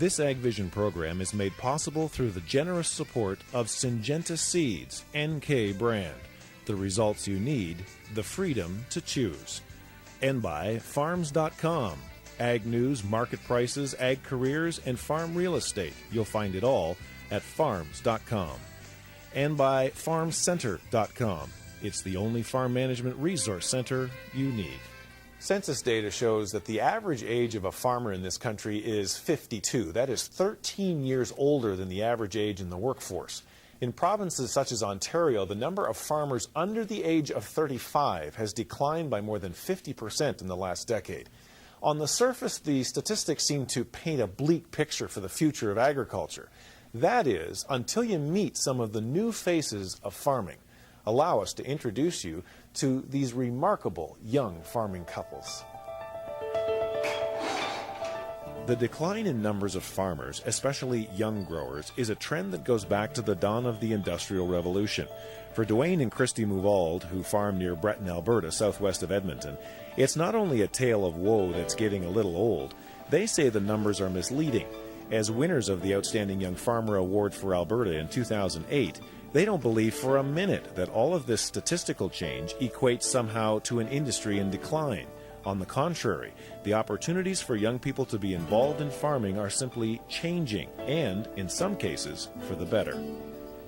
This Ag Vision program is made possible through the generous support of Syngenta Seeds, NK brand. The results you need, the freedom to choose. And by farms.com. Ag news, market prices, ag careers, and farm real estate. You'll find it all at farms.com. And by farmcenter.com. It's the only farm management resource center you need. Census data shows that the average age of a farmer in this country is 52. That is 13 years older than the average age in the workforce. In provinces such as Ontario, the number of farmers under the age of 35 has declined by more than 50% in the last decade. On the surface, the statistics seem to paint a bleak picture for the future of agriculture. That is, until you meet some of the new faces of farming. Allow us to introduce you to these remarkable young farming couples. The decline in numbers of farmers, especially young growers, is a trend that goes back to the dawn of the Industrial Revolution. For Dwayne and Christy Mouvold, who farm near Breton, Alberta, southwest of Edmonton, it's not only a tale of woe that's getting a little old. They say the numbers are misleading. As winners of the Outstanding Young Farmer Award for Alberta in 2008, they don't believe for a minute that all of this statistical change equates somehow to an industry in decline. On the contrary, the opportunities for young people to be involved in farming are simply changing, and, in some cases, for the better.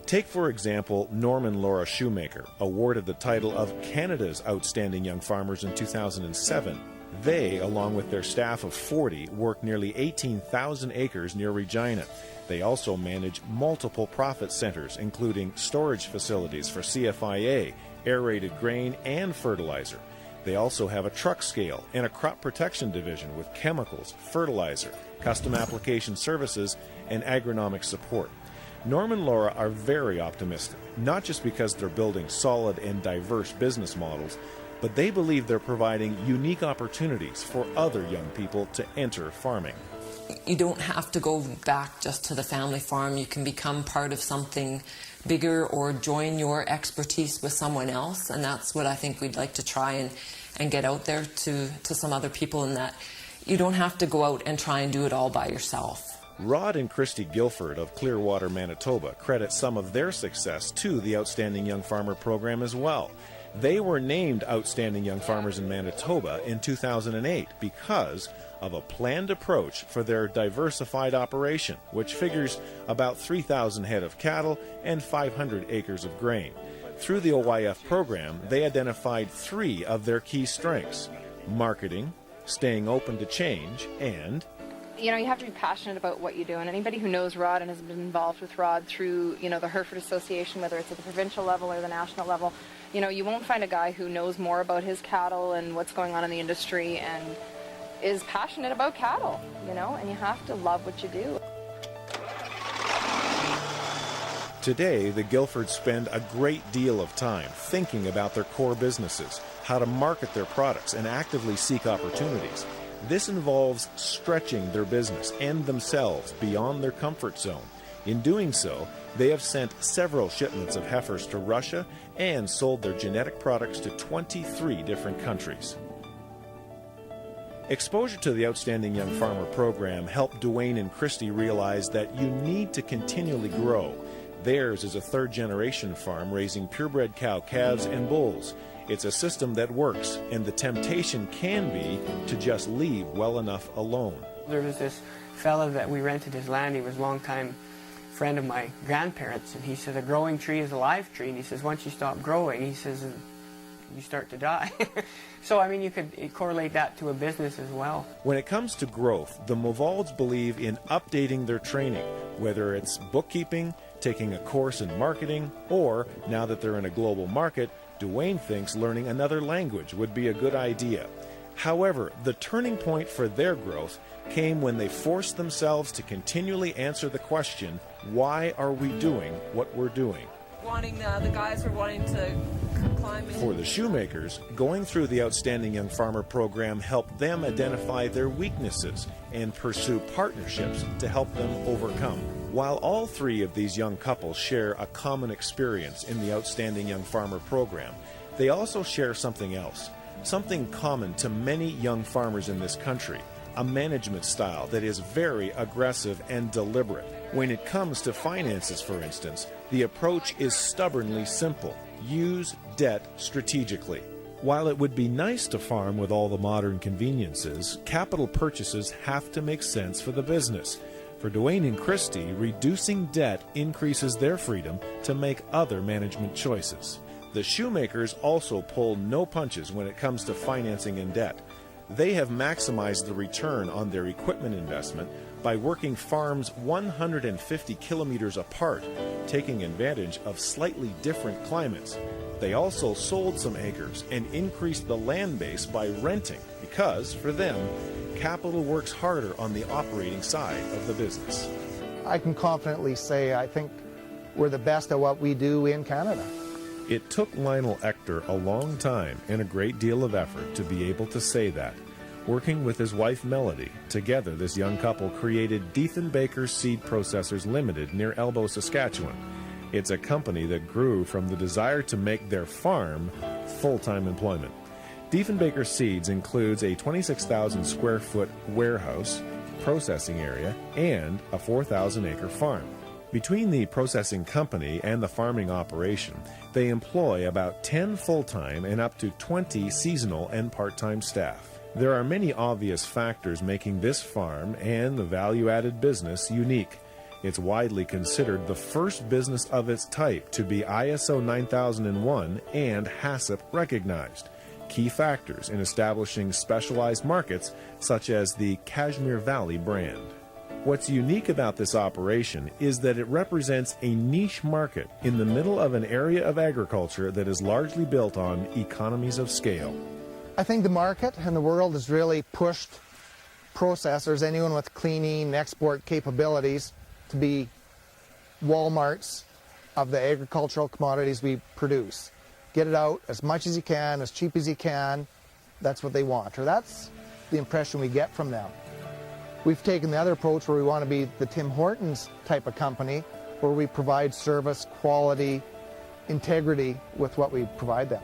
Take, for example, Norm and Laura Shoemaker, awarded the title of Canada's Outstanding Young Farmers in 2007. They, along with their staff of 40, work nearly 18,000 acres near Regina. They also manage multiple profit centers, including storage facilities for CFIA, aerated grain, and fertilizer. They also have a truck scale and a crop protection division with chemicals, fertilizer, custom application services, and agronomic support. Norm and Laura are very optimistic, not just because they're building solid and diverse business models, but they believe they're providing unique opportunities for other young people to enter farming. You don't have to go back just to the family farm. You can become part of something bigger or join your expertise with someone else, and that's what I think we'd like to try and get out there to some other people, in that you don't have to go out and try and do it all by yourself. Rod and Christy Guilford of Clearwater, Manitoba, credit some of their success to the Outstanding Young Farmer program as well. They were named Outstanding Young Farmers in Manitoba in 2008 because of a planned approach for their diversified operation, which figures about 3,000 head of cattle and 500 acres of grain. Through the OYF program, they identified 3 of their key strengths: marketing, staying open to change, and you have to be passionate about what you do, and anybody who knows Rod and has been involved with Rod through, the Hereford Association, whether it's at the provincial level or the national level, you won't find a guy who knows more about his cattle and what's going on in the industry and is passionate about cattle, and you have to love what you do. Today, the Guilfords spend a great deal of time thinking about their core businesses, how to market their products, and actively seek opportunities. This involves stretching their business and themselves beyond their comfort zone. In doing so, they have sent several shipments of heifers to Russia and sold their genetic products to 23 different countries. Exposure to the Outstanding Young Farmer program helped Dwayne and Christy realize that you need to continually grow. Theirs is a third-generation farm raising purebred cow calves and bulls. It's a system that works, and the temptation can be to just leave well enough alone. There was this fellow that we rented his land. He was a longtime friend of my grandparents, and he said a growing tree is a live tree, and he says once you stop growing, he says you start to die. So I mean, you could correlate that to a business as well. When it comes to growth, the Mouvolds believe in updating their training, whether it's bookkeeping, taking a course in marketing, or now that they're in a global market, Dwayne thinks learning another language would be a good idea. However, the turning point for their growth came when they forced themselves to continually answer the question, why are we doing what we're doing? The guys were wanting to climb in. For the Shoemakers, going through the Outstanding Young Farmer program helped them identify their weaknesses and pursue partnerships to help them overcome. While all 3 of these young couples share a common experience in the Outstanding Young Farmer program, they also share something else, something common to many young farmers in this country. a management style that is very aggressive and deliberate. When it comes to finances, for instance, the approach is stubbornly simple. Use debt strategically. While it would be nice to farm with all the modern conveniences, capital purchases have to make sense for the business. For Dwayne and Christy, reducing debt increases their freedom to make other management choices. The Shoemakers also pull no punches when it comes to financing in debt. They have maximized the return on their equipment investment by working farms 150 kilometers apart, taking advantage of slightly different climates. They also sold some acres and increased the land base by renting because, for them, capital works harder on the operating side of the business. I can confidently say I think we're the best at what we do in Canada. It took Lionel Ector a long time and a great deal of effort to be able to say that. Working with his wife Melody, together this young couple created Diefenbaker Seed Processors Limited near Elbow, Saskatchewan. It's a company that grew from the desire to make their farm full-time employment. Diefenbaker Seeds includes a 26,000 square foot warehouse, processing area, and a 4,000-acre farm. Between the processing company and the farming operation, they employ about 10 full-time and up to 20 seasonal and part-time staff. There are many obvious factors making this farm and the value-added business unique. It's widely considered the first business of its type to be ISO 9001 and HACCP recognized. Key factors in establishing specialized markets such as the Kashmir Valley brand. What's unique about this operation is that it represents a niche market in the middle of an area of agriculture that is largely built on economies of scale. I think the market and the world has really pushed processors, anyone with cleaning, export capabilities, to be Walmarts of the agricultural commodities we produce. Get it out as much as you can, as cheap as you can. That's what they want, or that's the impression we get from them. We've taken the other approach where we want to be the Tim Hortons type of company, where we provide service, quality, integrity with what we provide them.